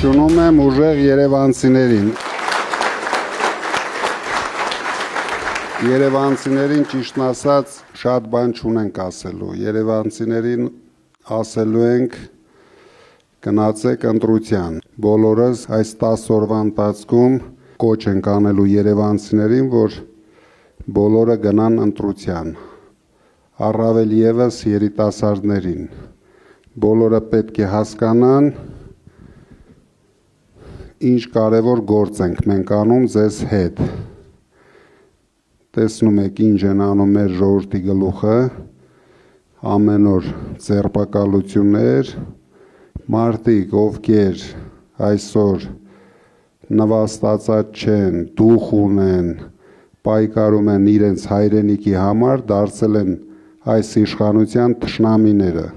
Ողջունում եմ ուժեղ երևանցիներին։ Երևանցիներին ճիշտն ասած շատ բան չունենք ասելու։ Երևանցիներին ասելու ենք գնացեք ընտրության։ Բոլորս այս 10 օրվա ընթացքում կոչ ենք անելու երևանցիներին, որ բոլորը գնան ընտրության։ Առավել ևս երիտասարդներին։ Բոլորը պետք է հասկանան, ինչ կարևոր գործ ենք մենք անում ձեզ հետ։ Տեսնում եք ինչ են անում մեր ժողովրդի գլուխը, ամեն օր ձերբակալություններ, մարդիկ, ովքեր այսօր նվաստացած չեն, դուխ ունեն, պայքարում են իրենց հայրենիքի համար, դարձել են այս իշխանության թշնամիները։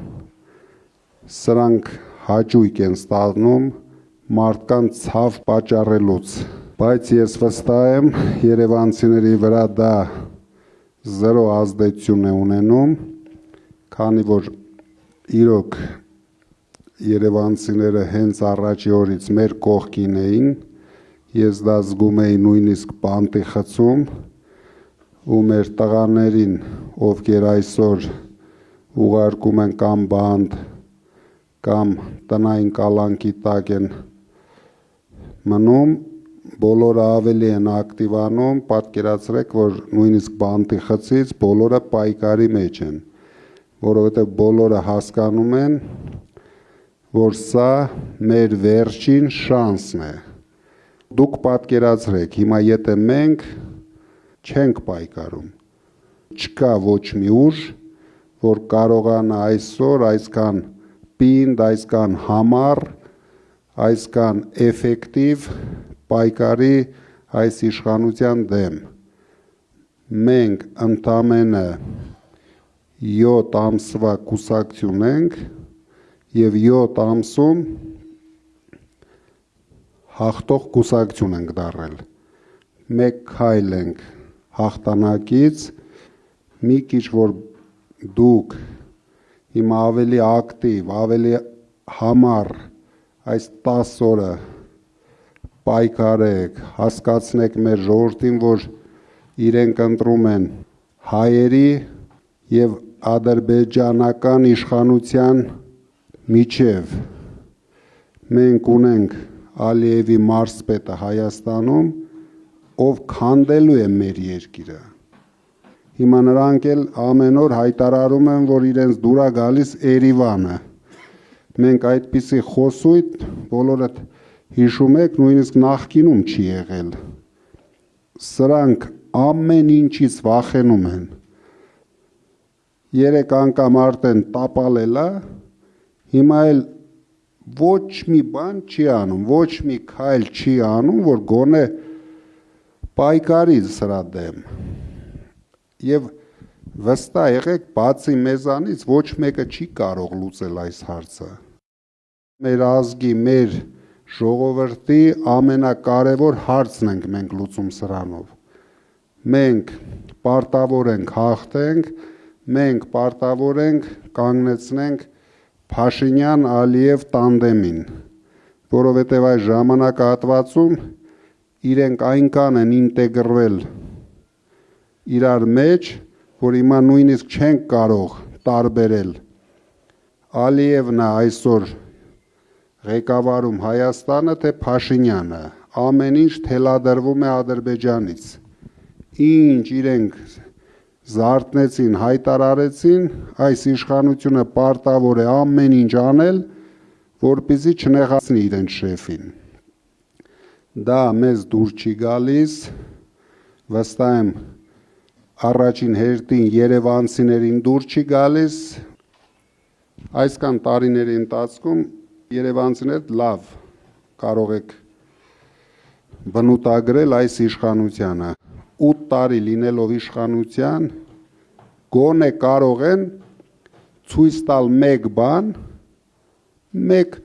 Սրանք հաճույք են ստանում մարդկանց ցավ պատճառելուց, բայց ես վստահ եմ երևանցիների վրա դա զրո ազդեցություն է ունենում, քանի որ իրոք երևանցիները հենց առաջի օրից մեր կողքին էին, ես դա զգում էի նույնիսկ բանտի խցում, ու մեր տղաներին, ովքեր այսօր ուղարկում են կամ բանտ, կամ տնային կալանքի տակ են մնում, բոլորը ավելի են ակտիվանում, պատկերացրեք, որ նույնիսկ բանտի խցից բոլորը պայքարի մեջ են, որովհետև բոլորը հասկանում են, որ սա մեր վերջին շանսն է։ Դուք պատկերացրեք, հիմա եթե մենք չենք պայքարում, չկա ոչ մի ուժ, որ կարողանա այսօր այսքան պինդ, այսքան համառ, այսքան էֆեկտիվ պայքարի այս իշխանության դեմ։ Մենք ընդամենը 7 ամսվա կուսակցություն ենք և 7 ամսում հաղթող կուսակցություն ենք դառել։ Մեկ քայլ ենք հաղթանակից, մի քիչ որ դուք հիմա ավելի ակտիվ, ավելի համառ այս 10 օրը պայքարեք, հասկացնեք մեր ժողովրդին, որ իրենք ընտրում են հայերի և ադրբեջանական իշխանության միջև։ Մենք ունենք Ալիևի մարզպետը Հայաստանում, ով քանդելու է մեր երկիրը։ Հիմա նրանք էլ ամեն օր հայտարարում են, որ իրենց դուր է գալիս Երևանը։ Մենք այդպիսի խոսույթ բոլորդ հիշում եք, նույնիսկ նախկինում չի եղել։ Սրանք ամեն ինչից վախենում են։ 3 անգամ արդեն տապալել է, հիմա էլ ոչ մի բան չի անում, ոչ մի քայլ չի անում, որ գոնե պայքարի սրա դեմ։ Եվ վստահ եղեք, բացի մեզանից ոչ մեկը չի կարող լուծել այս հարցը։ Մեր ազգի, մեր ժողովրդի ամենակարևոր հարցն ենք մենք լուծում սրանով։ Մենք պարտավոր ենք հաղթենք, մենք պարտավոր ենք կանգնեցնենք Փաշինյան-Ալիև տանդեմին, որովհետև այս ժամանակահատվածում իրենք այնքան են ինտեգրվել իրար մեջ, որ հիմա նույնիսկ չենք կարող տարբերել Ալիևն է այսօր ղեկավարում Հայաստանը, թե Փաշինյանը, ամեն ինչ թելադրվում է Ադրբեջանից, ինչ իրենք զարթնեցին, հայտարարեցին, այս իշխանությունը պարտավոր է ամեն ինչ անել, որպեսզի չնեղացնի իրենց շեֆին։ Դա մեզ դուր չի գալիս, վստահ եմ առաջին հերթին երևանցիներին դուր չի գալիս, այսքան տարիների ընթացքում երևանցիներ լավ կարող եք բնութագրել այս իշխանությանը, 8 տարի լինելով իշխանության, գոնե կարող են ցույց տալ մեկ բան, մեկ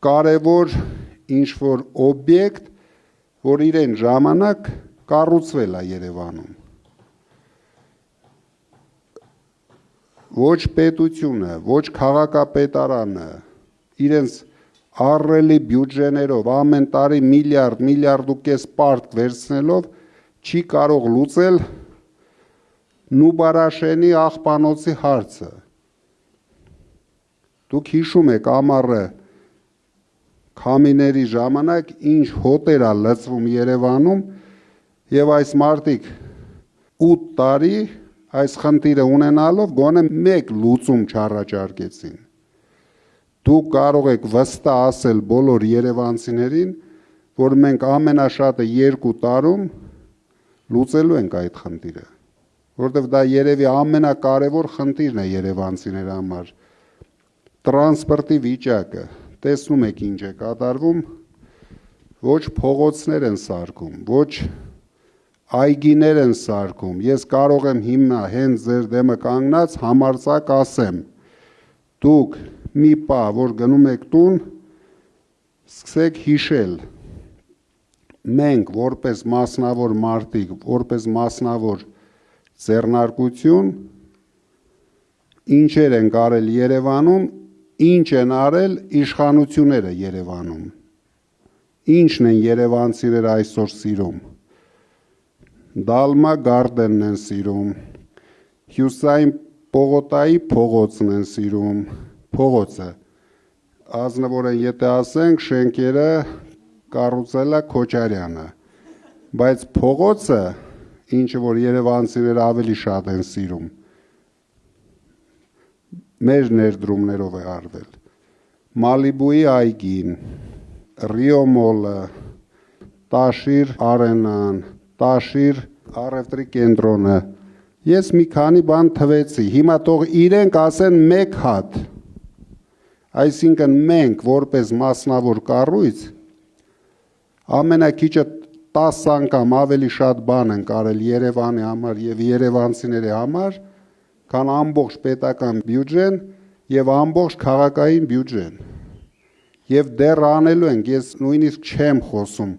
կարևոր ինչ-որ օբյեկտ, որ իրեն ժամանակ կառուցվել է Երևանում։ Ոչ պետությունը, ոչ քաղաքապետարանը իրենց ահռելի բյուջեներով ամեն տարի միլիարդ ու կես պարտք վերցնելով չի կարող լուծել Նուբարաշենի աղբանոցի հարցը։ Դուք հիշում եք ամառը քամիների ժամանակ ինչ հոտեր ա լցվում Երևանում եւ այս մարդիկ 8 տարի այս խնդիրը ունենալով գոնե մեկ լուծում չառաջարկեցին։ Դուք կարող եք վստահ ասել բոլոր երևանցիներին, որ մենք ամենաշատը 2 տարում լուծելու ենք այդ խնդիրը, որովհետև դա երևի ամենակարևոր խնդիրն է երևանցիների համար։ Տրանսպորտի վիճակը, տեսնում եք ինչ է կատարվում, ոչ փողոցներ են սարքում, ոչ այգիներ են սարքում։ Ես կարող եմ հիմա հենց ձեր դեմը կանգնած համարձակ ասեմ, դուք մի պահ, որ գնում եք տուն, սկսեք հիշել, մենք որպես մասնավոր մարդիկ, որպես մասնավոր ձեռնարկություն, ինչեր են արել Երևանում, ինչ են արել իշխանությունները Երևանում, ինչն են երևանցիները այսօր սիրում, Դալմա գարդենն են սիրում, Հյուսային Պողոտայի փողոցն են սիրում, փողոցը, ազնվորեն եթե ասենք շենքերը կառուցել է Քոչարյանը, բայց փողոցը, ինչը որ երևանցիները ավելի շատ են սիրում, մեր ներդրումներով է արվել, Մալիբուի այգին, Ռիո մոլը, Տաշիր արենան, Տաշիր առևտրի կենտրոնը, ես մի քանի բան թվեցի, հիմա թող իրենք ասեն մեկ հատ, այսինքն մենք որպես մասնավոր կառույց ամենակիչը 10 անգամ ավելի շատ բան են արել Երևանի համար եւ երևանցիների համար, քան ամբողջ պետական բյուջեն եւ ամբողջ քաղաքային բյուջեն։ Եվ դեռ անելու ենք, ես նույնիսկ չեմ խոսում,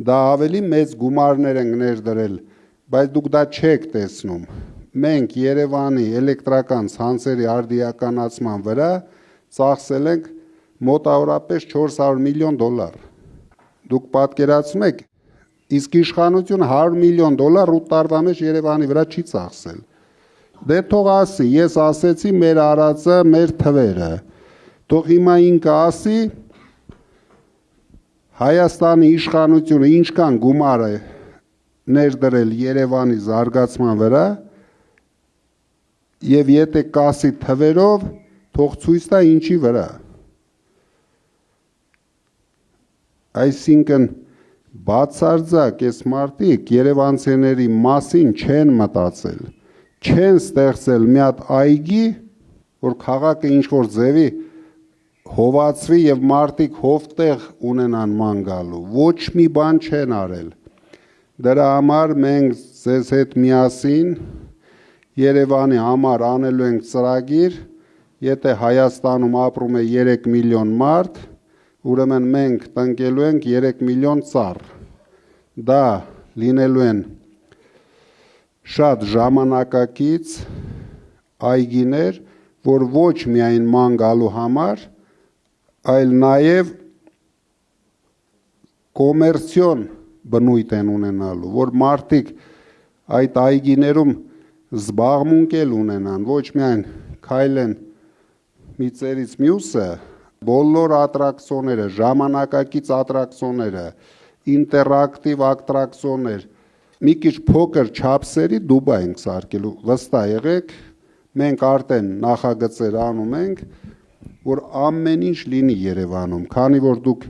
դա ավելի մեծ գումարներ են ներդրել, բայց դուք դա չեք տեսնում։ Մենք Երևանի էլեկտրական ցանցերի արդիականացման վրա ծախսել ենք մոտավորապես $400 միլիոն։ Դուք պատկերացնում եք, իսկ իշխանությունը $100 միլիոն 8 տարվա մեջ Երևանի վրա չի ծախսել։ Դե թող ասի, ես ասեցի մեր արածը, մեր թվերը։ Թող հիմա ինքը ասի Հայաստանի իշխանությունը ինչքան գումար է ներդրել Երևանի զարգացման վրա եւ եթե կասի թվերով, թող ցույց տա ինչի վրա։ Այսինքն բացարձակ այս մարդիկ երևանցիների մասին չեն մտածել, չեն ստեղծել մի հատ այգի, որ քաղաքը ինչ որ ձևի հովացվի եւ մարդիկ հովտեղ ունենան ման գալու, ոչ մի բան չեն արել։ Դրա համար մենք ձեզ հետ միասին Երևանի համար անելու ենք ծրագիր, եթե Հայաստանում ապրում է 3 միլիոն մարդ, ուրեմն մենք տնկելու ենք 3 միլիոն ծառ։ Դա լինելու են շատ ժամանակակից այգիներ, որ ոչ միայն ման գալու համար, այլ նաև կոմերցիոն բնույթ են ունենալու, որ մարդիկ այդ այգիներում զբաղմունք էլ ունենան, ոչ միայն քայլեն մի ծերից մյուսը, բոլոր ատրակցիոնները, ժամանակակից ատրակցիոնները, ինտերակտիվ ատրակցիոններ, մի քիչ փոքր չափսերի Դուբայ ենք սարքելու, վստահ եղեք, մենք արդեն նախագծեր անում ենք, որ ամեն ինչ լինի Երևանում, քանի որ դուք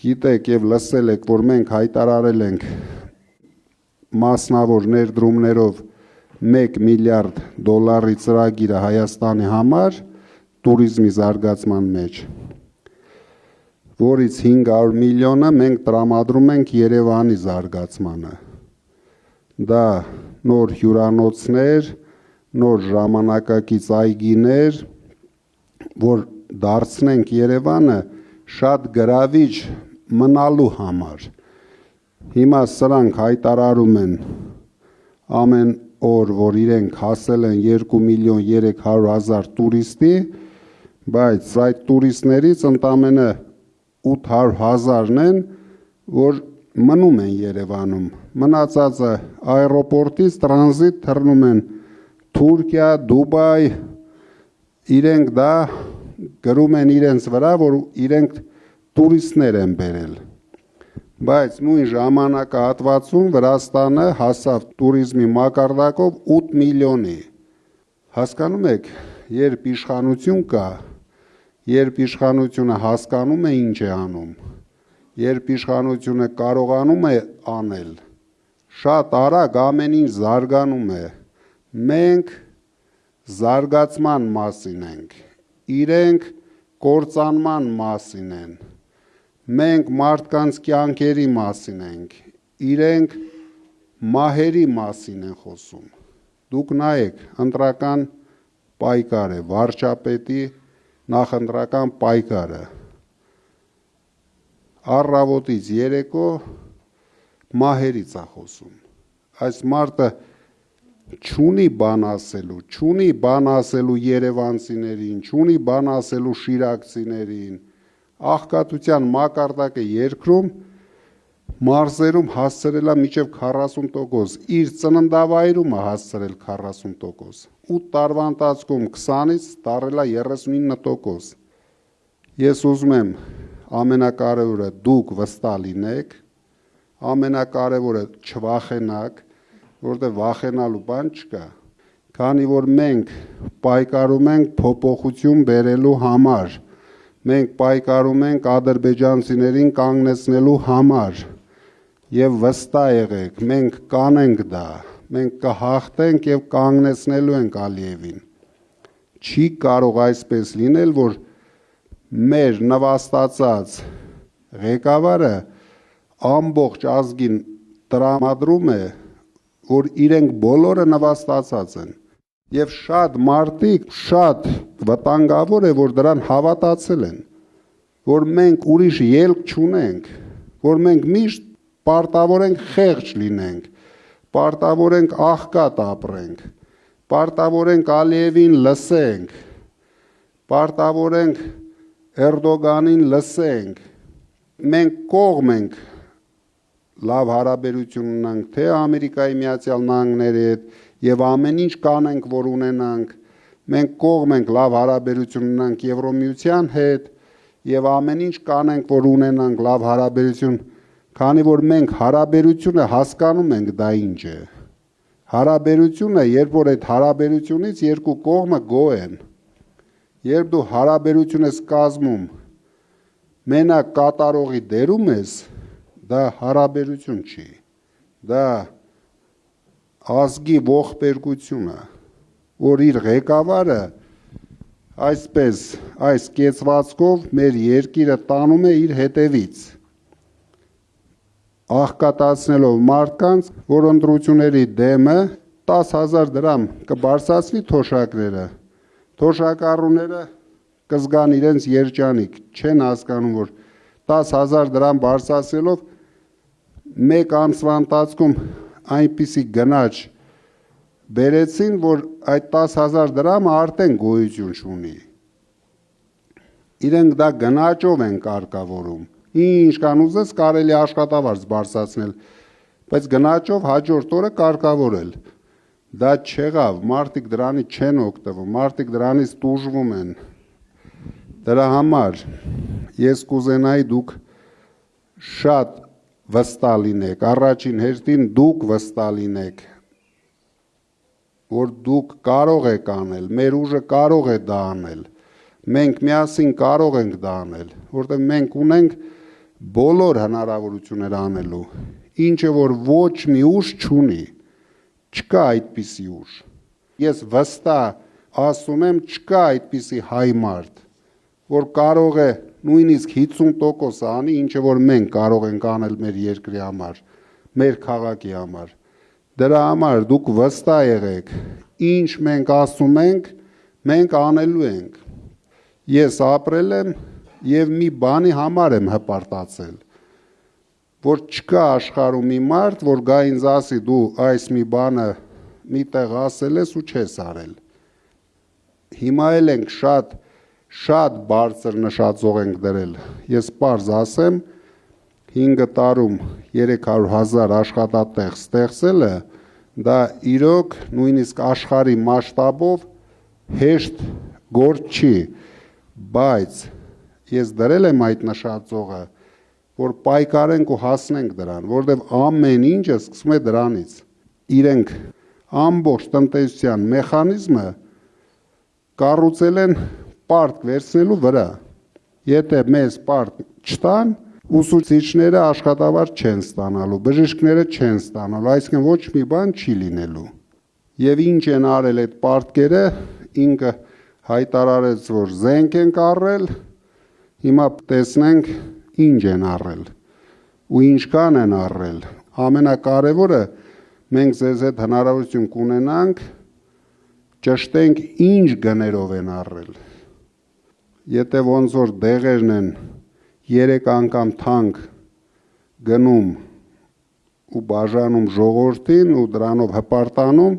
գիտեք եւ լսել եք, որ մենք հայտարարել ենք մասնավոր ներդրումներով $1 միլիարդ ծրագիրը Հայաստանի համար տուրիզմի զարգացման մեջ, որից 500 միլիոնը մենք տրամադրում ենք Երևանի զարգացմանը։ Դա նոր հյուրանոցներ, նոր ժամանակակից այգիներ, որ դարձնենք Երևանը շատ գրավիչ մնալու համար։ Հիմա սրանք հայտարարում են ամեն օր, որ իրենք հասել են 2 միլիոն 300 հազար տուրիստի, բայց այդ տուրիստներից ընդամենը 800,000-ն են, որ մնում են Երևանում։ Մնացածը аэропորտից տրանզիտ թռնում են Թուրքիա, Դուբայ, իրենք դա գրում են իրենց վրա, որ իրենք տուրիստներ են բերել։ Բայց նույն ժամանակահատվածում Վրաստանը հասավ տուրիզմի մակարդակով 8 միլիոնի։ Հասկանում եք, երբ իշխանություն կա, երբ իշխանությունը հասկանում է ինչ է անում, երբ իշխանությունը կարողանում է անել, շատ արագ ամեն ինչ զարգանում է։ Մենք զարգացման մասին ենք, իրենք կործանման մասին են։ Մենք մարդկանց կյանքերի մասին ենք, իրենք մահերի մասին են խոսում։ Դուք նայեք, ընտրական պայքար է, վարչապետի նախընտրական պայքարը։ Առավոտից երեկո մահերից է խոսում։ Այս մարդը չունի բան ասելու երևանցիներին, չունի բան ասելու շիրակցիներին։ Աղքատության մակարդակը երկրում մարզերում հասցրել է մինչև 40%, իր ծննդավայրում է հասցրել 40%, 8 տարվա ընթացքում 20-ից դարել է 39%։ Ես ուզում եմ ամենակարևորը դուք վստահ լինեք, ամենակարևորը չվախենաք, որտեղ վախենալու բան չկա, քանի որ մենք պայքարում ենք փոփոխություն բերելու համար, մենք պայքարում ենք ադրբեջանցիներին կանգնեցնելու համար, եւ վստահ եղեք, մենք կանենք դա, մենք կհաղթենք եւ կանգնեցնելու ենք Ալիևին։ Չի կարող այսպես լինել, որ մեր նվաստացած ղեկավարը ամբողջ ազգին տրամադրում է, որ իրենք բոլորը նվաստացած են, եւ շատ մարդիկ շատ վտանգավոր է, որ դրան հավատացել են, որ մենք ուրիշ ելք չունենք, որ մենք միշտ պարտավոր ենք խեղճ լինենք, պարտավոր ենք աղքատ ապրենք, պարտավոր ենք Ալիևին լսենք, պարտավոր ենք Էրդոգանին լսենք, մենք կողմ ենք լավ հարաբերություն ունենք թե Ամերիկայի Միացյալ Նահանգների հետ եւ ամեն ինչ կանենք, որ ունենանք, մենք կողմ ենք լավ հարաբերություն ունենք Եվրոմիության հետ եւ ամեն ինչ կանենք, որ ունենանք լավ հարաբերություն, քանի որ մենք հարաբերությունը հասկանում ենք դա ինչ է։ Հարաբերությունը, երբ որ այդ հարաբերությունից երկու կողմը գոհ են, երբ դու հարաբերություն ես կազմում, մենակ կատարողի դերում ես, դա հարաբերություն չի, դա ազգի ողբերգություն է, որ իր ղեկավարը այսպես այս կեցվածքով մեր երկիրը տանում է իր հետևից, աղքատացնելով մարդկանց, որ ընտրությունների դեմը 10,000 դրամ կբարձրացնի թոշակները, թոշակառուները կզգան իրենց երջանիկ, չեն հասկանում, որ 10,000 դրամ բարձրացնելով մեկ ամսվա ընթացքում այնպիսի գնաճ բերեցին, որ այդ 10,000 դրամը արդեն գոյություն չունի։ Իրենք դա գնաճով են կարգավորում։ Ինչ կան ուզես կարելի աշխատավարձ բարձրացնել, բայց գնաճով հաջորդ օրը կարգավորել։ Դա չեղավ, մարդիկ դրանից չեն օգտվում, մարդիկ դրանից տուժվում են։ Դրա համար ես կուզենայի դուք շատ վստահ լինեք, առաջին հերթին դուք վստահ լինեք, որ դուք կարող եք անել, մեր ուժը կարող է դա անել, մենք միասին կարող ենք դա անել, որտեղ մենք ունենք բոլոր հնարավորություններ անելու, ինչը որ ոչ մի ուժ չունի, չկա այդպիսի ուժ։ Ես վստահ ասում եմ, չկա այդպիսի հայ մարդ, որ կարող է նույնիսկ 50% անի, ինչը որ մենք կարող ենք անել մեր երկրի համար, մեր քաղաքի համար։ Դրա համար դուք վստահ եղեք, ինչ մենք ասում ենք, մենք անելու ենք։ Ես ապրել եմ եւ մի բանի համար եմ հպարտացել, որ չկա աշխարհում մի մարդ, որ գա ինձ ասի դու այս մի բանը մի տեղ ասել ես ու չես արել։ Հիմա էլ ենք շատ շատ բարձր նշածող ենք դրել։ Ես պարզ ասեմ, 5 տարում 300,000 աշխատատեղ ստեղծելը, դա իրոք նույնիսկ աշխարհի մասշտաբով հեշտ գործ չի, բայց ես դրել եմ այդ նշածողը, որ պայքարենք ու հասնենք դրան, որտեղ ամեն ինչը սկսում է դրանից։ Իրենք ամբողջ տնտեսության մեխանիզմը կառուցել են պարտք վերցնելու վրա։ Եթե մեզ պարտք չտան, ուսուցիչները աշխատավարձ չեն ստանալու, բժիշկները չեն ստանալու, այսինքն ոչ մի բան չի լինելու։ Եվ ինչ են արել այդ պարտքերը, ինքը հայտարարեց, որ զենք են առել, հիմա տեսնենք ինչ են առել ու ինչքան են առել։ Ամենակարևորը մենք ձեզ հետ հնարավորություն կունենանք ճշտենք ինչ գներով են առել։ Եթե ոնց որ դեղերն են 3 անգամ թանկ գնում ու բաժանում ժողովրդին ու դրանով հպարտանում,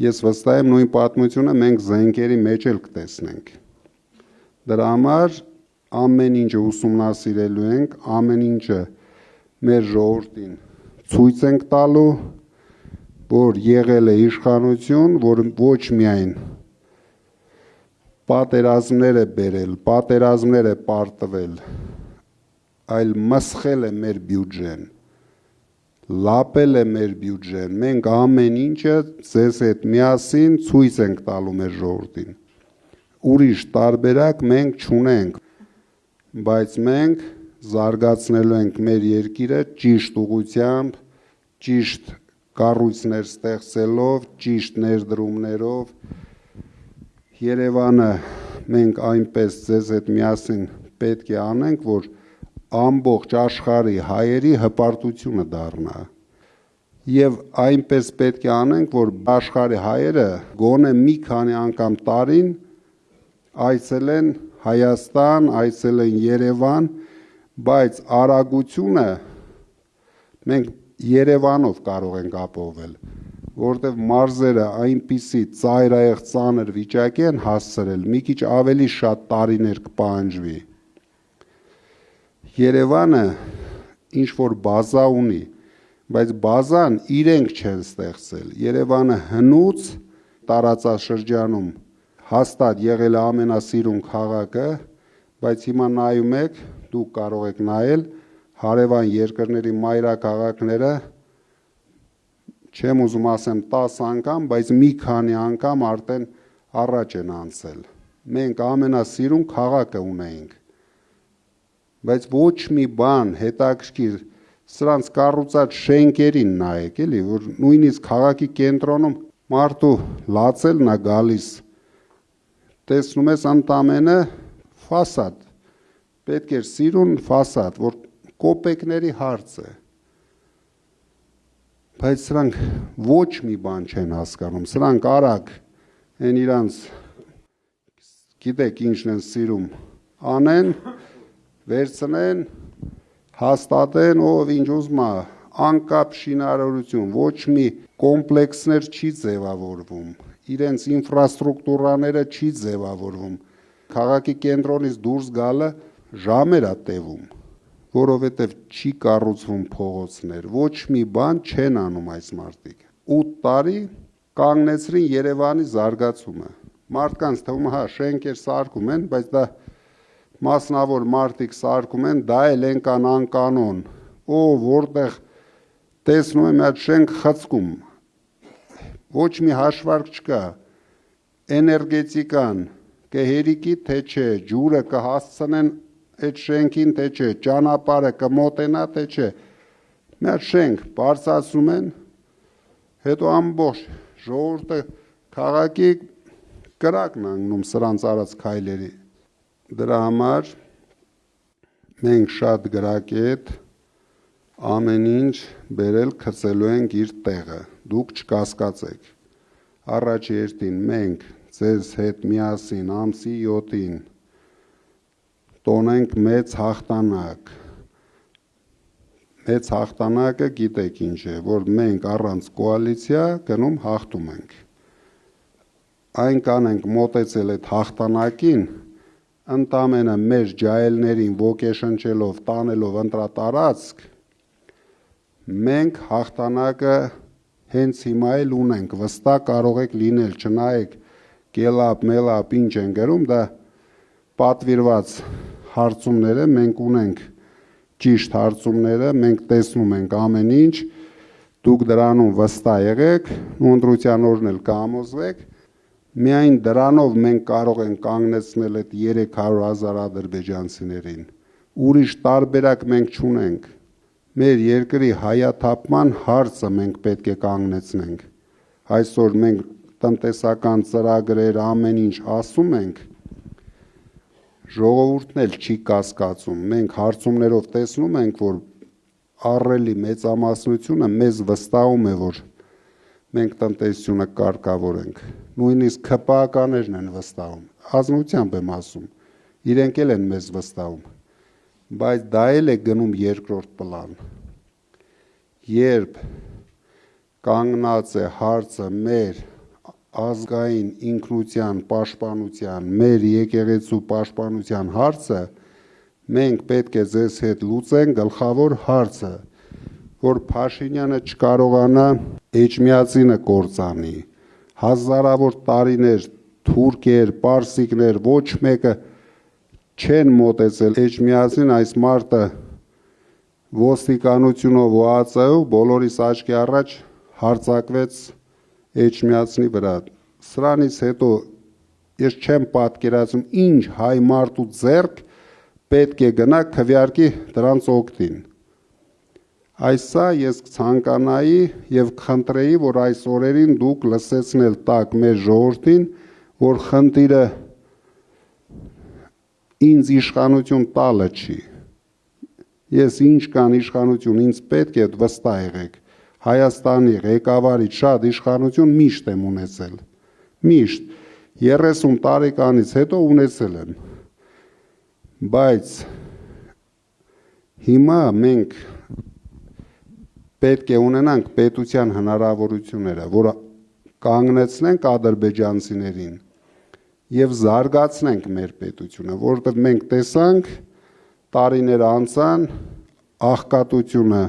ես վստահ եմ նույն պատմությունը մենք զենքերի մեջ էլ կտեսնենք։ Դրա համար ամեն ինչը ուսումնասիրելու ենք, ամեն ինչը մեր ժողովրդին ցույց ենք տալու, որ եղել է իշխանություն, որ ոչ միայն պատերազմներ է բերել, պատերազմներ է պարտվել, այլ մսխել է մեր բյուջեն, լապել է մեր բյուջեն, մենք ամեն ինչը ձեզ հետ միասին ցույց ենք տալու մեր ժողովրդին։ Ուրիշ տարբերակ մենք չունենք, բայց մենք զարգացնելու ենք մեր երկիրը ճիշտ ուղղությամբ, ճիշտ կառույցներ ստեղծելով, ճիշտ ներդրումներով, Երևանը մենք այնպես ձեզ հետ միասին պետք է անենք, որ ամբողջ աշխարհի հայերի հպարտությունը դառնա։ Եվ այնպես պետք է անենք, որ աշխարհի հայերը գոնե մի քանի անգամ տարին այցելեն Հայաստան, այցելեն Երևան, բայց արագությունը մենք Երևանով կարող ենք ապահովել, որտեղ մարզերը այնպիսի ծայրահեղ ծանր վիճակի են հասցրել, մի քիչ ավելի շատ տարիներ կպահանջվի։ Երևանը ինչ որ բազա ունի, բայց բազան իրենք չեն ստեղծել։ Երևանը հնուց տարածաշրջանում հաստատ եղել է ամենասիրուն քաղաքը, բայց հիմա նայում եք, դուք կարող եք նայել հարևան երկրների մայրաքաղաքները, չեմ ուզում ասեմ 10 անգամ, բայց մի քանի անգամ արդեն առաջ են անցել։ Մենք ամենասիրուն քաղաքը ունեինք, բայց ոչ մի բան հետաքրքիր, սրանց կառուցած շենքերին նայեք, էլի, որ նույնիսկ քաղաքի կենտրոնում մարդու լացելն է գալիս, տեսնում ես ընդամենը ֆասադ, պետք էր սիրուն ֆասադ, որ կոպեկների հարց է։ Բայց սրանք ոչ մի բան չեն հասկանում, սրանք արագ են իրանց, գիտեք ինչն են սիրում, անեն, վերցնեն, հաստատեն, ով ինչ ուզում է, անկապ շինարարություն, ոչ մի կոմպլեքսներ չի ձևավորվում, իրենց ինֆրաստրուկտուրաները չի ձևավորվում, քաղաքի կենտրոնից դուրս գալը ժամեր է տևում, որովհետև չի կառուցվում փողոցներ, ոչ մի բան չեն անում այս մարդիկ։ 8 տարի կանգնեցրին Երևանի զարգացումը։ Մարդկանց թվում է, հա, շենքեր սարքում են, բայց դա մասնավոր մարդիկ սարքում են, դա էլ ենքան անկանոն, որտեղ տեսնում եմ այդ շենք խցկում, ոչ մի հաշվարկ չկա, էներգետիկան կհերիկի թե չէ, ջուրը կհասցնեն այդ շենքին թե չէ, ճանապարհը կմոտենա թե չէ, մի հատ շենք բարձրացնում են, հետո ամբողջ ժողովուրդը քաղաքի կրակն անգնում սրանց արած քայլերի։ Դրա համար մենք շատ գրակետ ամեն ինչ բերել գցելու ենք իր տեղը, դուք չկասկածեք։ Առաջ երթին մենք ձեզ հետ միասին ամսի 7-ին տոնենք մեծ հաղթանակ։ Մեծ հաղթանակը գիտեք ինչ է, որ մենք առանց կոալիցիա գնում հաղթում ենք։ Այնքան ենք մոտեցել այդ հաղթանակին, ընդամենը մեր ջահելներին ոգեշնչելով, տանելով ընտրատարածք, մենք հաղթանակը հենց հիմա էլ ունենք, վստահ կարող եք լինել, չնայեք կելապ, մելապ, ինչ են գրում, դա պատվիրված հարցումները, մենք ունենք ճիշտ հարցումները, մենք տեսնում ենք ամեն ինչ, դուք դրանում վստահ եղեք, ու ընտրության օրն էլ կհամոզվեք, միայն դրանով մենք կարող ենք կանգնեցնել այդ 300,000 ադրբեջանցիներին, ուրիշ տարբերակ մենք չունենք, մեր երկրի հայաթափման հարցը մենք պետք է կանգնեցնենք, այսօր մենք տնտեսական ծրագրեր ամեն ինչ ասում ենք, ժողովուրդն էլ չի կասկածում, մենք հարցումներով տեսնում ենք, որ ահռելի մեծամասնությունը մեզ վստահում է, որ մենք տնտեսությունը կարգավորենք, նույնիսկ ԿՊԱ-ականներն են վստահում, ազնությամբ եմ ասում, իրենք էլ են մեզ վստահում, բայց դա էլ է գնում երկրորդ պլան, երբ կանգնած է հարցը մեր ազգային ինքնության պաշտպանության, մեր եկեղեցու պաշտպանության հարցը, մենք պետք է ձեզ հետ լուծենք գլխավոր հարցը, որ Փաշինյանը չկարողանա Էջմիածինը կործանի, հազարավոր տարիներ թուրքեր, պարսիկներ, ոչ մեկը չեն մոտեցել Էջմիածին, այս մարտը ոստիկանությունով ու ԱԱԾ-ով բոլորիս աչքի առաջ հարձակվեց Էջմիածնի վրա, սրանից հետո ես չեմ պատկերացնում ինչ հայ մարդու ձեռք պետք է գնա քվեարկի դրանց օգտին, այսա ես ցանկանայի և խնդրեի, որ այս օրերին դուք լսեցնել տաք մեր ժողովրդին, որ խնդիրը ինձ իշխանություն տալը չի, ես ինչ կան իշխանություն, ինձ պետք է վստահ եղեք, Հայաստանի ղեկավարից շատ իշխանություն միշտ եմ ունեցել, միշտ, 30 տարեկանից հետո ունեցել եմ, բայց հիմա մենք պետք է ունենանք պետության հնարավորությունները, որ կանգնեցնենք ադրբեջանցիներին և զարգացնենք մեր պետությունը, որովհետև մենք տեսանք տարիներ անցան, աղքատությունը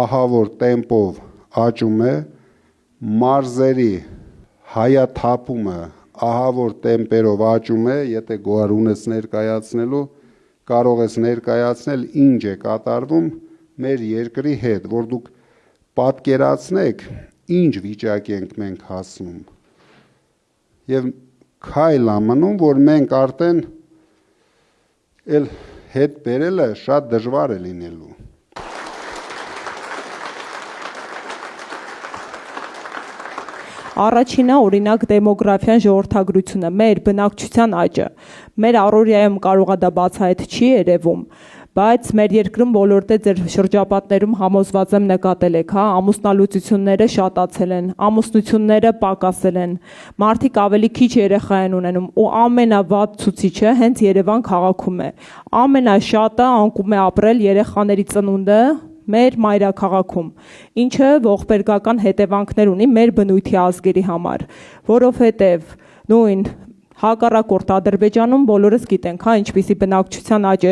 ահավոր տեմպով աճում է, մարզերի հայաթափումը ահավոր տեմպերով աճում է, եթե գոհար ունես ներկայացնելու, կարող ես ներկայացնել ինչ է կատարվում մեր երկրի հետ, որ դուք պատկերացնեք, ինչ վիճակի ենք մենք հասնում, և քայլ ամնում, որ մենք արդեն էլ հետ բերելը շատ դժվար է լինելու։ Առաջինը օրինակ դեմոգրաֆիան ժողովրդագրությունը, մեր բնակչության աճը, մեր առօրյայում կարող է դա բացահայտ չի երևում, բայց մեր երկրում բոլոր ձեր շրջապատներում համոզված եմ նկատել եք, ամուսնալուծությունները շատացել են, ամուսնությունները պակասել են, մարդիկ ավելի քիչ երեխա են ունենում ու ամենավատ ցուցիչը հենց Երևան քաղաքում է, ամենաշատը անկում է ապրել երեխաների ծնունդը մեր մայրաքաղաքում, ինչը ողբերգական հետևանքներ ունի մեր բնույթի ազգերի համար, որովհետև նույն հակառակորդ Ադրբեջանում բոլորս գիտենք, ինչպիսի բնակչության աճ է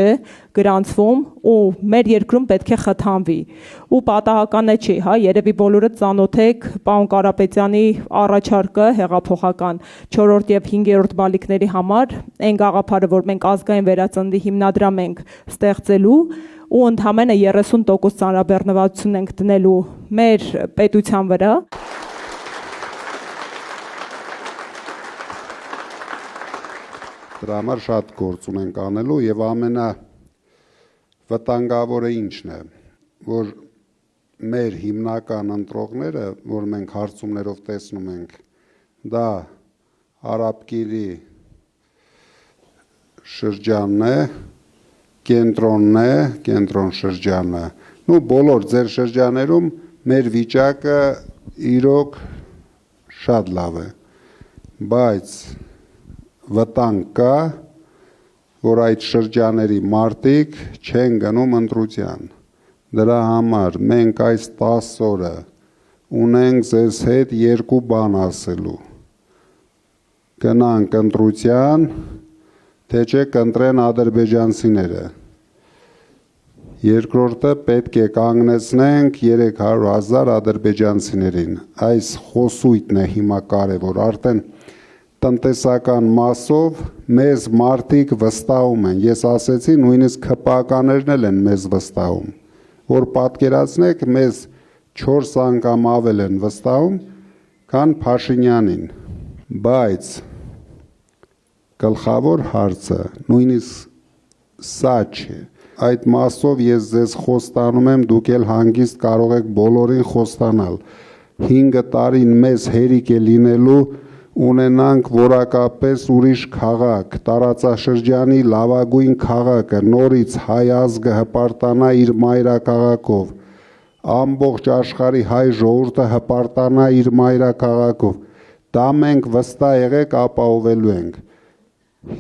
գրանցվում ու մեր երկրում պետք է խթանվի ու պատահական է չի, երևի բոլորը ծանոթ եք պարոն Կարապետյանի առաջարկը հեղափոխական 4-րդ և 5-րդ բալիկների համար, այն գաղափարը, որ մենք ազգային վերածննդի հիմնադրամ ենք ստեղծելու ու ընդամենը 30% ծանրաբեռնվածություն ենք դնելու մեր պետության վրա։ Դրա համար շատ գործ ունենք անելու և ամենավտանգավորը ինչն է, որ մեր հիմնական ընտրողները, որ մենք հարցումներով տեսնում ենք, դա Արաբկիրի շրջանն է, կենտրոնն է, կենտրոն շրջանը, ու բոլոր ձեր շրջաներում մեր վիճակը իրոք շատ լավ է, բայց վտանգ կա, որ այդ շրջաների մարդիկ չեն գնում ընտրության, դրա համար մենք այս 10 օրը ունենք ձեզ հետ երկու բան ասելու, գնանք ընտրության, թե չէ կընտրեն ադրբեջանցիները։ Երկրորդը պետք է կանգնեցնենք 300,000 ադրբեջանցիներին։ Այս խոսույթն է հիմա կարևոր, արդեն տնտեսական մասով մեզ մարդիկ վստահում են։ Ես ասեցի, նույնիսկ ԿՊԱ-ականներն էլ են մեզ վստահում, որ պատկերացնեք, մեզ 4 անգամ ավել են վստահում, քան Փաշինյանին։ Բայց գլխավոր հարցը նույնիսկ սա չէ։ Այդ մասով ես ձեզ խոստանում եմ, դուք էլ հանգիստ կարող եք բոլորին խոստանալ։ 5 տարին մեզ հերիք է լինելու ունենանք որակապես ուրիշ քաղաք, տարածաշրջանի լավագույն քաղաքը, նորից հայ ազգը հպարտանա իր մայրաքաղաքով, ամբողջ աշխարհի հայ ժողովուրդը հպարտանա իր մայրաքաղաքով։ Դա մենք վստահ եղեք ապահովելու ենք։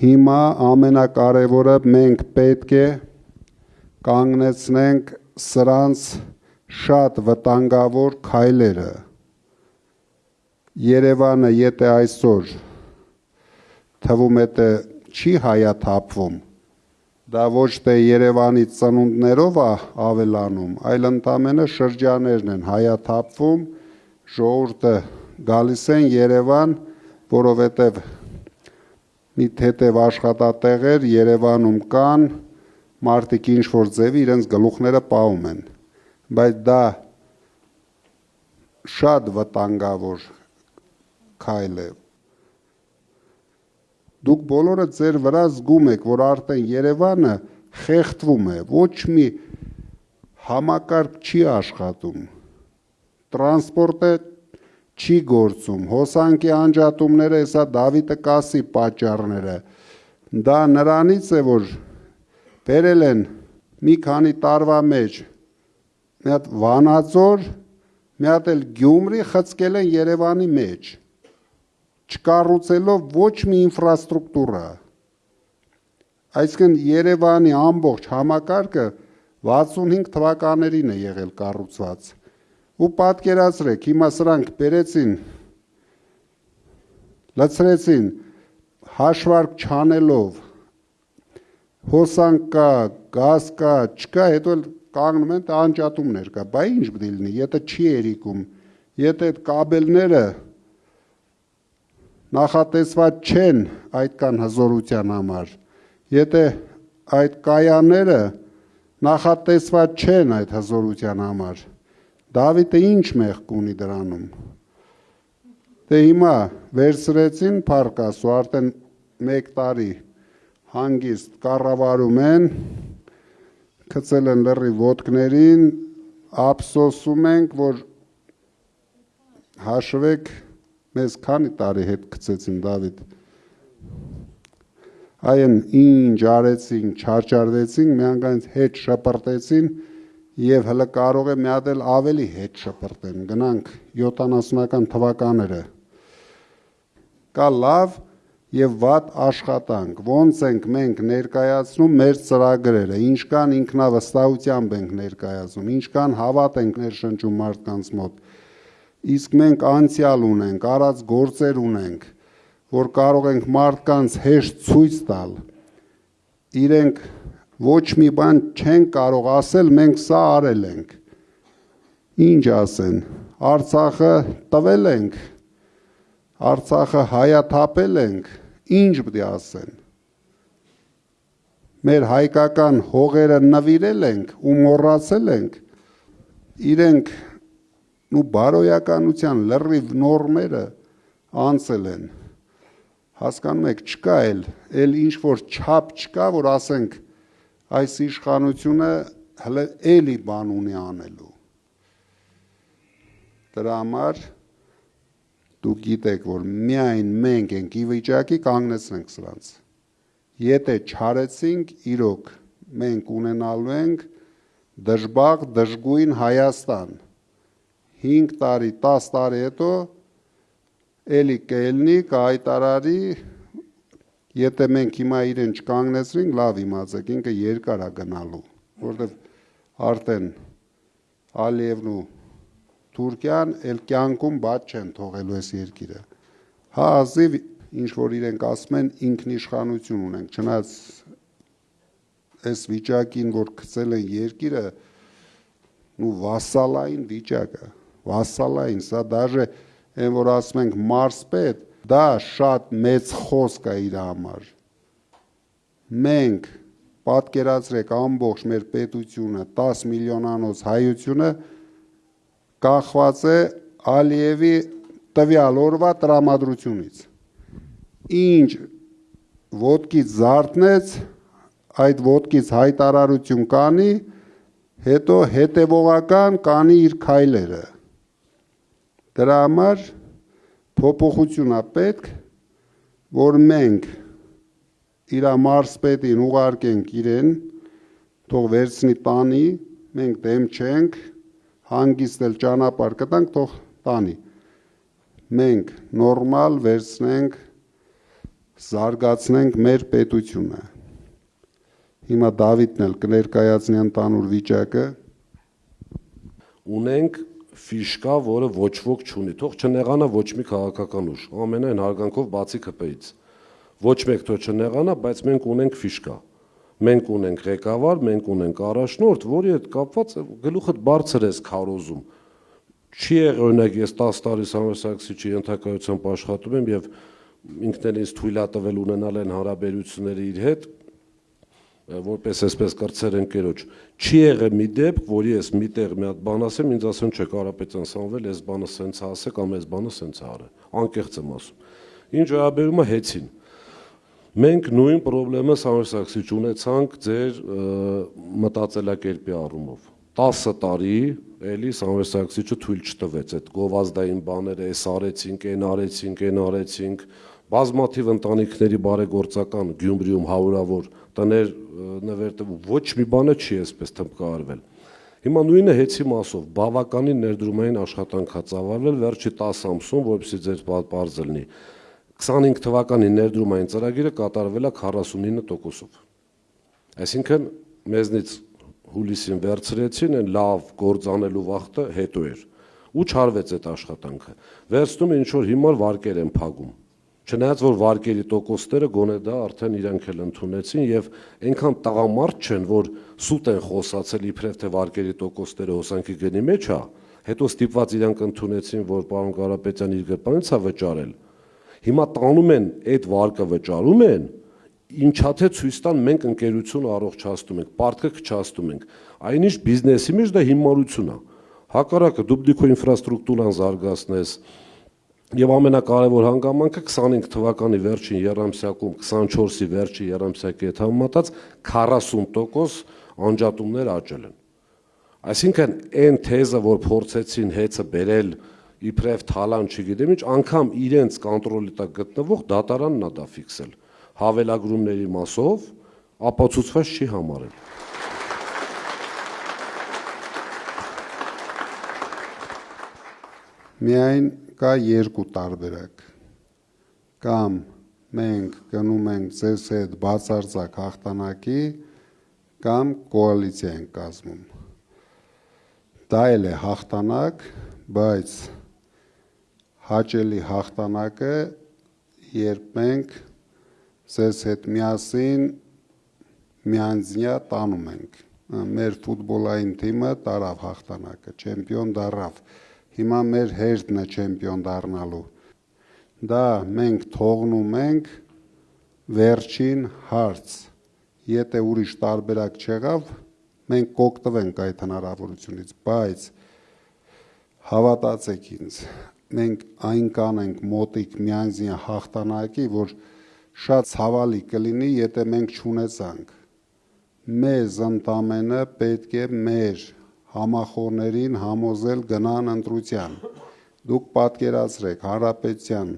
Հիմա ամենակարևորը մենք պետք է կանգնեցնենք սրանց շատ վտանգավոր քայլերը։ Երևանը եթե այսօր թվում է թե չի հայաթափվում, դա ոչ թե Երևանի ծնունդներով է ավելանում, այլ ընդամենը շրջաներն են հայաթափվում, ժողովուրդը գալիս են Երևան, որովհետև մի թեթև աշխատատեղեր Երևանում կան, մարդիկ ինչ-որ ձևի իրենց գլուխները պահում են, բայց դա շատ վտանգավոր քայլ է։ Դուք բոլորը ձեր վրա զգում եք, որ արդեն Երևանը խեղդվում է, ոչ մի համակարգ չի աշխատում, տրանսպորտը չի գործում, հոսանքի անջատումները, հեսա Դավիթը կասի պատճառները, դա նրանից է, որ բերել են մի քանի տարվա մեջ, մի հատ Վանաձոր, մի հատ էլ Գյումրի խցկել են Երևանի մեջ, չկառուցելով ոչ մի ինֆրաստրուկտուրա։ Այսինքն Երևանի ամբողջ համակարգը 65 թվականներին է եղել կառուցված։ Ու պատկերացրեք, հիմա սրանք բերեցին, լցրեցին, հաշվարկ չանելով, հոսանք կա, գազ կա, չկա, հետո էլ կանգնում են անջատումներ կա, բա ինչ պետք է լինի, եթե չի երիկում, եթե այդ կաբելները նախատեսված չեն այդքան հզորության համար, եթե այդ կայանները նախատեսված չեն այդ հզորության համար, Դավիթը ինչ մեղք ունի դրանում։ Դե հիմա վերցրեցին Փարքասու, արդեն 1 տարի հանգիստ կառավարում են, գցել են լրի ոտքներին, ափսոսում ենք, որ հաշվեք, մեզ քանի տարի հետ գցեցին Դավիթ։ Այն ինչ արեցին, չարչարվեցին, միանգամից հետ շպրտեցին եւ հələ կարող է մի հատ էլ ավելի հետ շպրտեն, գնանք 70-ական թվականները։ Կա լավ եւ վատ աշխատանք, ոնց ենք մենք ներկայացնում մեր ծրագրերը, ինչքան ինքնավստահությամբ ենք ներկայացնում, ինչքան հավատ ենք ներշնչում մարդկանց մոտ։ Իսկ մենք անցյալ ունենք, արած գործեր ունենք, որ կարող ենք մարդկանց հեշտ ցույց տալ։ Իրենք ոչ մի բան չեն կարող ասել, մենք սա արել ենք։ Ինչ ասեն, Արցախը տվել ենք, Արցախը հայաթափել ենք, ինչ պետք է ասեն։ Մեր հայկական հողերը նվիրել ենք ու մոռացել ենք, իրենք ու բարոյականության լրիվ նորմերը անցել են։ Հասկանում եք, չկա էլ ինչ որ չափ չկա, որ ասենք այս իշխանությունը հələ էլի բան ունի անելու։ Դրա համար դուք գիտեք, որ միայն մենք ենք ի վիճակի կանգնեցնենք սրանց։ Եթե չարեցինք, իրոք մենք ունենալու ենք դժբախտ, դժգույն Հայաստան։ 5 տարի, 10 տարի հետո էլի կելնի, կհայտարարի, եթե մենք հիմա իրեն չկանգնեցրինք, լավ իմացեք, ինքը երկար է գնալու, որտեղ արդեն Ալիևն ու Թուրքիան էլ կյանքում բաց չեն թողելու այս երկիրը։ Հազիվ ինչ որ իրենք ասում են ինքնիշխանություն ունենք, չնայած այս վիճակին, որ գցել են երկիրը, վասալային վիճակ է, վասալային, սա դաժե այն որ ասում ենք մարսպետ, դա շատ մեծ խոսք է իր համար։ Մենք պատկերացրեք ամբողջ մեր պետությունը, 10 միլիոնանոց հայությունը կախված է Ալիևի տվյալ օրվա տրամադրությունից։ Ինչ ոտքից զարթնեց, այդ ոտքից հայտարարություն կանի, հետո հետևողական կանի իր քայլերը։ Դրա համար փոփոխություն է պետք, որ մենք իր մարսպետին ուղարկենք իրեն, թող վերցնի տանի, մենք դեմ չենք, հանգիստ էլ ճանապարհ կտանք, թող տանի։ Մենք նորմալ վերցնենք, զարգացնենք մեր պետությունը։ Հիմա Դավիթն էլ կներկայացնի ընդհանուր վիճակը։ Ունենք ֆիշկա, որը ոչ ոք չունի, թող չնեղանա ոչ մի քաղաքական ուժ, ամենայն հարգանքով բացի ԿՊ-ից։ Ոչ մեկ թող չնեղանա, բայց մենք ունենք ֆիշկա։ Մենք ունենք ղեկավար, մենք ունենք առաջնորդ, որի հետ կապված գլուխդ բարձր ես քարոզում։ Չի եղել, օրինակ, ես 10 տարի Սամվել Սարգսիչի ենթակայությամբ աշխատում եմ եւ ինքն էլ ինձ թույլ է տվել ունենալ այն հարաբերությունները իր հետ, որպես այսպես կրծեր ընկերոջ, չի եղել մի դեպք, որ ես միտեղ մի հատ բան ասեմ, ինձ ասեն չէ Կարապետյան Սամվել, այս բանը սենց է ասե կամ այս բանը սենց է արել, անկեղծ եմ ասում։ Ինչ վերաբերում է հեծին։ Մենք նույն խնդրեմը Սամվել Սարգսիչ ունեցանք ձեր մտածելակերպի առումով։ 10 տարի էլի Սամվել Սարգսիչը թույլ չտվեց այդ գովազդային բաները, այս արեցինք, այն արեցինք, այն արեցինք, բազմաթիվ ընտանիքների բարեգործական Գյումրիում հարյուրավոր տներ նվերտվում, ոչ մի բանը չի այսպես թմբկարվել։ Հիմա նույնը հեծի մասով բավականին ներդրումային աշխատանք է ծավալվել վերջի 10 ամսում, որպեսզի ձեր պարզ լինի։ 25 թվականի ներդրումային ծրագիրը կատարվել է 49%-ով։ Այսինքն մեզնից հուլիսին վերցրեցին, այն լավ գործ անելու վաղտը հետո էր։ Ու չարվեց այդ աշխատանքը։ Վերցնում ինչ որ հիմար վարկեր են փակում։ Չնայած որ վարկերի տոկոսները գոնե դա արդեն իրանք էլ ընդունեցին եւ այնքան տղամարդ չեն, որ սուտ են խոսացել իբրև թե վարկերի տոկոսները հոսանքի գնի մեջ է, հետո ստիպված իրանք ընդունեցին, որ պարոն Կարապետյան իր գրպանից է վճարել։ Հիմա տանում են այդ վարկը վճարում են, ինչա թե ցույց տան մենք ընկերություն առողջացնում ենք, պարտքը քչացնում ենք։ Այնիշ բիզնեսի մեջ դա հիմարություն է։ Հակառակը դու դիքո ինֆրաստրուկտուրան զարգացնես, եւ ամենակարևոր հանգամանքը 25 թվականի վերջին երամսյակում 24-ի վերջի երամսյակի հետ համեմատած 40% անջատումներ աճել են։ Այսինքն այն թեզը, որ փորձեցին հեծը բերել իբրև թալան, չգիտեմ ինչ, անգամ իրենց կոնտրոլի տակ գտնվող դատարանն է դա ֆիքսել։ Հավելագրումների մասով ապացուցված չի համարել։ Միայն կա երկու տարբերակ, կամ մենք գնում ենք ձեզ հետ բացարձակ հաղթանակի, կամ կոալիցիա ենք կազմում։ Դա էլ է հաղթանակ, բայց հաճելի հաղթանակը, երբ մենք ձեզ հետ միասին միանձնյա տանում ենք։ Մեր ֆուտբոլային թիմը տարավ հաղթանակը, չեմպիոն դառավ։ Հիմա մեր հերթն է չեմպիոն դառնալու։ Դա մենք թողնում ենք վերջին հարց։ Եթե ուրիշ տարբերակ չեղավ, մենք կօգտվենք այդ հնարավորությունից, բայց հավատացեք ինձ, մենք այնքան ենք մոտիկ միանձնյա հաղթանակի, որ շատ ցավալի կլինի, եթե մենք չունեցանք։ Մեզ ընդամենը պետք է մեր համախոհներին համոզել գնան ընտրության։ Դուք պատկերացրեք, հանրապետության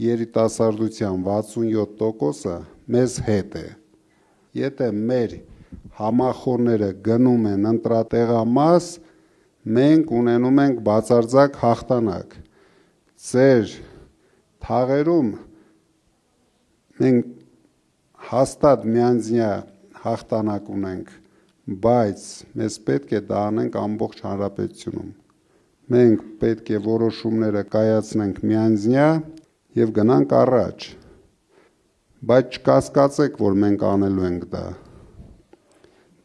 երիտասարդության 67%-ը մեզ հետ է։ Եթե մեր համախոհները գնում են ընտրատեղամաս, մենք ունենում ենք բացարձակ հաղթանակ։ Ձեր թաղերում մենք հաստատ միանձնյա հաղթանակ ունենք, բայց մեզ պետք է դա անենք ամբողջ հանրապետությունում։ Մենք պետք է որոշումները կայացնենք միանձնյա եւ գնանք առաջ։ Բայց չկասկածեք, որ մենք անելու ենք դա։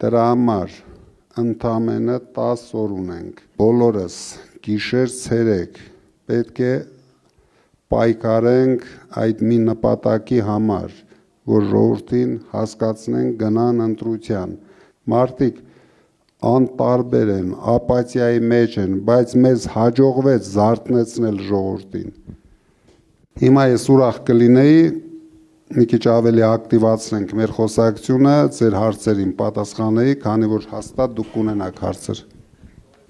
Դրա համար ընդամենը 10 օր ունենք։ Բոլորս գիշեր ցերեկ պետք է պայքարենք այդ մի նպատակի համար, որ ժողովրդին հասկացնենք գնան ընտրության։ Մարդիկ անտարբեր են, ապաթիայի մեջ են, բայց մեզ հաջողվեց զարթնեցնել ժողովրդին։ Հիմա ես ուրախ կլինեի մի քիչ ավելի ակտիվացնենք մեր խոսակցությունը, ձեր հարցերին պատասխանեի, քանի որ հաստատ դուք կունենաք հարցեր։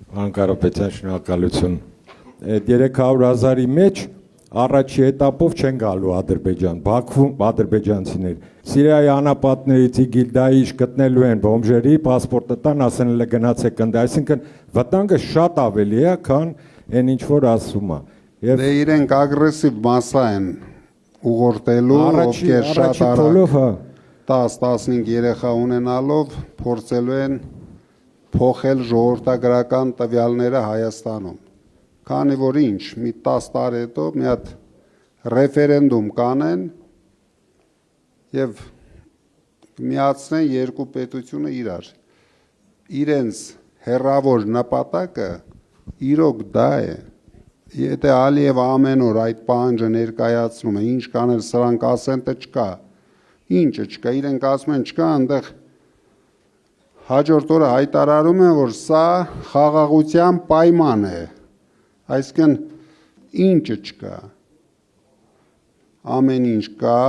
Պարոն Կարապետյան, շնորհակալություն։ Այդ 300,000-ի մեջ առաջի էտապով չեն գալու Ադրբեջան, Բաքվում ադրբեջանցիներ։ Սիրիայի անապատներից Իգիլդայից գտնելու են բոմժերի, պասպորտը տան, ասեն էլ գնացեք ընդ, այսինքն վտանգը շատ ավելի է, քան այն ինչ որ ասում է։ Եվ դե իրենք ագրեսիվ մասա են ուղղորդելու, ովքեր շատ արագ 10-15 երեխա ունենալով փորձելու են փոխել ժողովրդագրական տվյալները Հայաստանում։ Քանի որ ինչ, մի 10 տարի հետո մի հատ ռեֆերենդում կանեն եւ միացնեն երկու պետությունը իրար։ Իրենց հերավոր նպատակը իրոք դա է։ Եթե Ալիևը ամեն օր այդ պահանջը ներկայացնում է, ինչ կանել սրանք ասեն, թե չկա։ Ինչը չկա, իրենք ասում են չկա, այնտեղ հաջորդ օրը հայտարարում են, որ սա խաղաղության պայման է։ Այսինքն ինչը չկա։ Ամեն ինչ կա,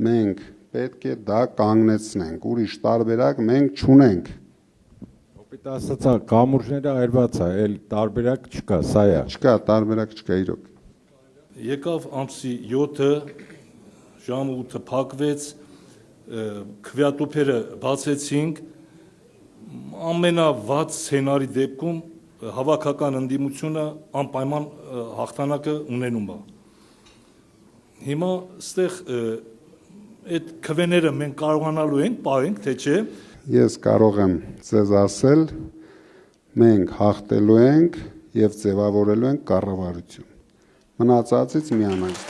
մենք պետք է դա կանգնեցնենք, ուրիշ տարբերակ մենք չունենք։ Opit ասացա, կամուրջները այրված է, էլ տարբերակ չկա, սա է։ Չկա, տարբերակ չկա իրոք։ Եկավ ամսի 7-ը, ժամը 8-ը փակվեց, քվեատուփերը բացեցինք, ամենավատ սցենարի դեպքում հավաքական ընդդիմությունը անպայման հաղթանակը ունենում է։ Հիմա ստեղ այդ քվեները մենք կարողանալու ենք պահենք, թե չէ։ Ես կարող եմ ձեզ ասել, մենք հաղթելու ենք եւ ձևավորելու ենք կառավարություն։ Մնացածից միանանք։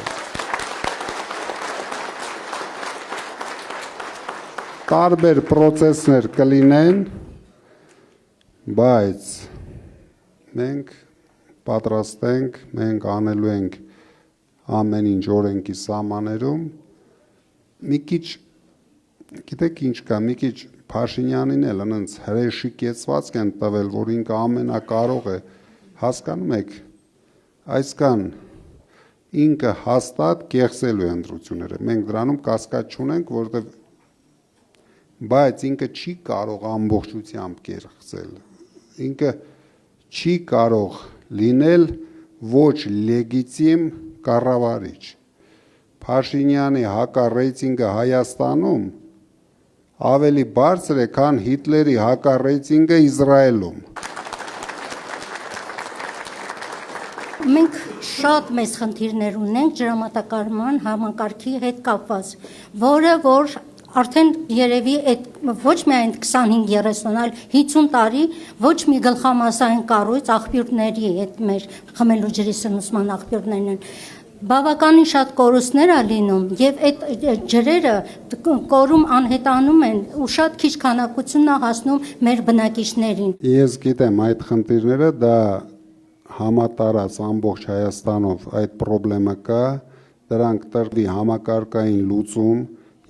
Տարբեր process-ներ կլինեն, բայց մենք պատրաստ ենք, մենք անելու ենք ամեն ինչ օրենքի սահմաններում։ Մի քիչ, գիտեք ինչ կա, մի քիչ Փաշինյանին էլ այնց հրեշիկեցվածք են տվել, որ ինքը ամենակարող է, հասկանում եք, այսքան ինքը հաստատ կեղծելու է ընտրությունները։ Մենք դրանում կասկած չունենք, որովհետև բայց ինքը չի կարող ամբողջությամբ կեղծել։ Ինքը չի կարող լինել ոչ լեգիտիմ կառավարիչ։ Փաշինյանի հակառեյտինգը Հայաստանում ավելի բարձր է, քան Հիտլերի հակառեյտինգը Իսրայելում։ Մենք շատ մեծ խնդիրներ ունենք ջրամատակարարման համակարգի հետ կապված, որը որ արդեն երևի այդ ոչ միայն 25-30, այլ 50 տարի ոչ մի գլխամասային կառույց աղբյուրների այդ մեր խմելու ջրի սնուցման աղբյուրներն են։ Բավականին շատ կորուստներ է լինում եւ այդ ջրերը կորում անհետանում են ու շատ քիչ քանակությունն է հասնում մեր բնակիչներին։ Ես գիտեմ այդ խնդիրները դա համատարած ամբողջ Հայաստանով այդ խնդրեմը կա, դրանք տրվի համակարգային լուծում,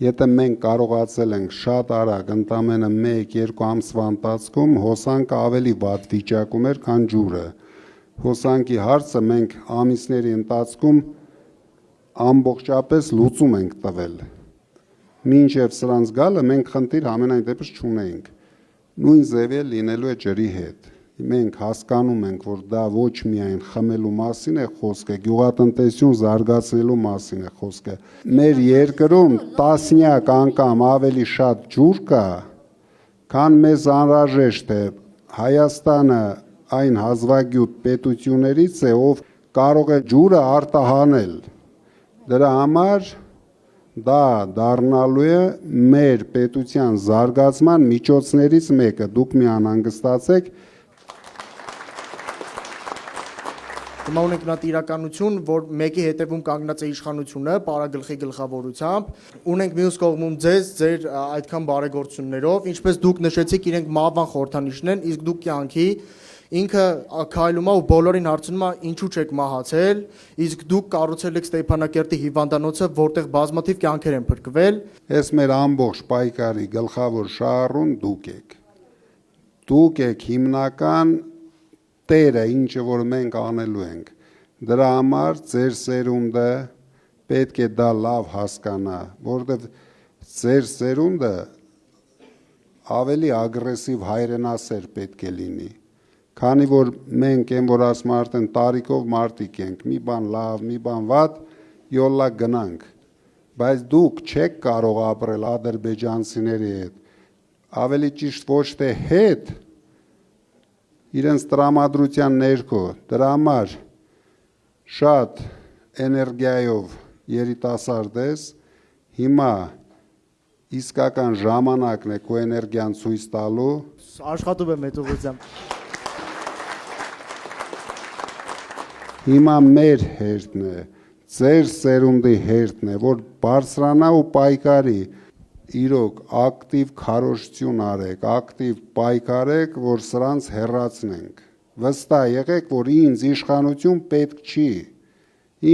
եթե մենք կարողացել ենք շատ արագ ընդամենը 1-2 ամսվա ընթացքում հոսանքը ավելի վատ վիճակում էր, քան ջուրը։ Հոսանքի հարցը մենք ամիսների ընթացքում ամբողջապես լուծում ենք տվել։ Մինչև սրանց գալը մենք խնդիր ամենայն դեպս չունենք։ Նույն ձևի լինելու է ջրի հետ։ Մենք հասկանում ենք, որ դա ոչ միայն խմելու մասին է խոսքը, գյուղատնտեսություն զարգացնելու մասին է խոսքը։ Մեր երկրում տասնյակ անգամ ավելի շատ ջուր կա, քան մեզ անհրաժեշտ է։ Հայաստանը այն հազվագյուտ պետություններից է, ով կարող է ջուրը արտահանել։ Դրա համար դա դառնալու է մեր պետության զարգացման միջոցներից մեկը։ Դուք մի անհանգստացեք։ Հիմա ունենք նա իրականություն, որ մեկի հետևում կանգնած է իշխանությունը, պարագլխի գլխավորությամբ, ունենք մյուս կողմում ձեր այդքան բարեգործություններով, ինչպես դուք նշեցիք, իրենք մահվան խորհրդանիշն են, իսկ դուք կյանքի ինքը քայլում է ու բոլորին հարցնում է ինչու չեք մահացել, իսկ դուք կառուցել եք Ստեփանակերտի հիվանդանոցը, որտեղ բազմաթիվ կյանքեր են փրկվել։ Այս մեր ամբողջ պայքարի գլխավոր շահառուն դուք եք։ Դուք եք հիմնական տերը, ինչը որ մենք անելու ենք, դրա համար ձեր սերունդը պետք է դա լավ հասկանա, որովհետև ձեր սերունդը ավելի ագրեսիվ հայրենասեր պետք է լինի, քանի որ մենք են որ ասում արդեն տարիքով մարդիկ ենք, մի բան լավ, մի բան վատ, յոլլա գնանք, բայց դուք չեք կարող ապրել ադրբեջանցիների հետ, ավելի ճիշտ ոչ թե հետ, իրենց տրամադրության ներքո, դրա համար շատ էներգիայով երիտասարդ ես, հիմա իսկական ժամանակն է քո էներգիան ցույց տալու, Աշխատում եմ այդ ուղղությամբ։ հիմա մեր հերթն է, ձեր սերունդի հերթն է, որ բարձրանա ու պայքարի, իրոք ակտիվ քարոզություն արեք, ակտիվ պայքարեք, որ սրանց հեռացնենք։ Վստահ եղեք, որ ինձ իշխանություն պետք չի։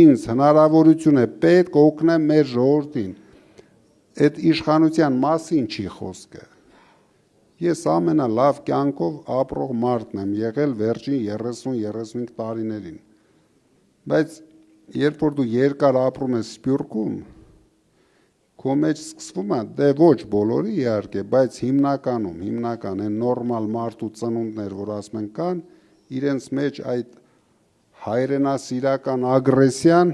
Ինձ հնարավորություն է պետք օգնեմ մեր ժողովրդին։ Այդ իշխանության մասին չի խոսքը։ Ես ամենալավ կյանքով ապրող մարդն եմ եղել վերջին 30-35 տարիներին։ Բայց երբ որ դու երկար ապրում ես Սփյուռքում, քո մեջ սկսվում է, դե ոչ բոլորի իհարկե, բայց հիմնական են նորմալ մարդու ծնունդներ, որ ասում են կան, իրենց մեջ այդ հայրենասիրական ագրեսիան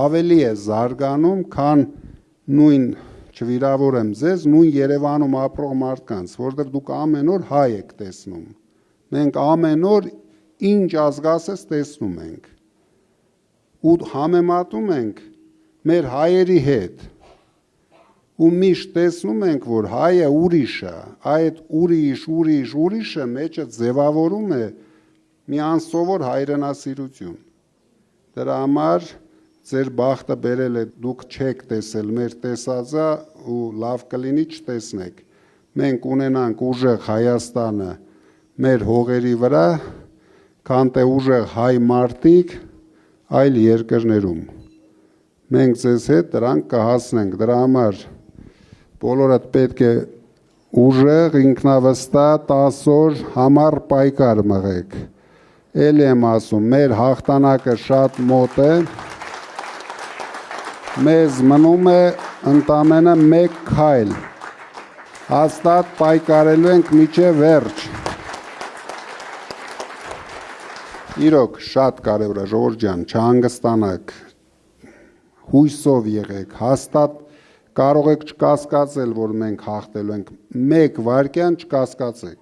ավելի է զարգանում, քան նույն չվիրավորեմ ձեզ, նույն Երևանում ապրող մարդկանց, որտեղ դուք ամեն օր հայ եք տեսնում։ Մենք ամեն օր ինչ ազգասես տեսնում ենք։ Ու համեմատում ենք մեր հայերի հետ։ Ու միշտ տեսնում ենք, որ հայը ուրիշ է, այդ ուրիշը մեջը ձևավորում է մի անսովոր հայրենասիրություն։ Դրա համար ձեր բախտը բերել է, դուք չեք տեսել մեր տեսածը ու լավ կլինի չտեսնեք։ Մենք ունենանք ուժեղ Հայաստանը մեր հողերի վրա, քան թե ուժեղ հայ մարդիկ այլ երկրներում։ Մենք ձեզ հետ դրանք կհասնենք, դրա համար բոլորդ պետք է ուժեղ, ինքնավստահ 10 օր համառ պայքար մղեք։ Էլ եմ ասում, մեր հաղթանակը շատ մոտ է, մեզ մնում է ընդամենը մեկ քայլ, հաստատ պայքարելու ենք մինչև վերջ։ Իրոք շատ կարևոր է, ժողովուրդ ջան, չհանգստանաք, հույսով եղեք, հաստատ կարող եք չկասկածել, որ մենք հաղթելու ենք, մեկ վայրկյան չկասկածեք։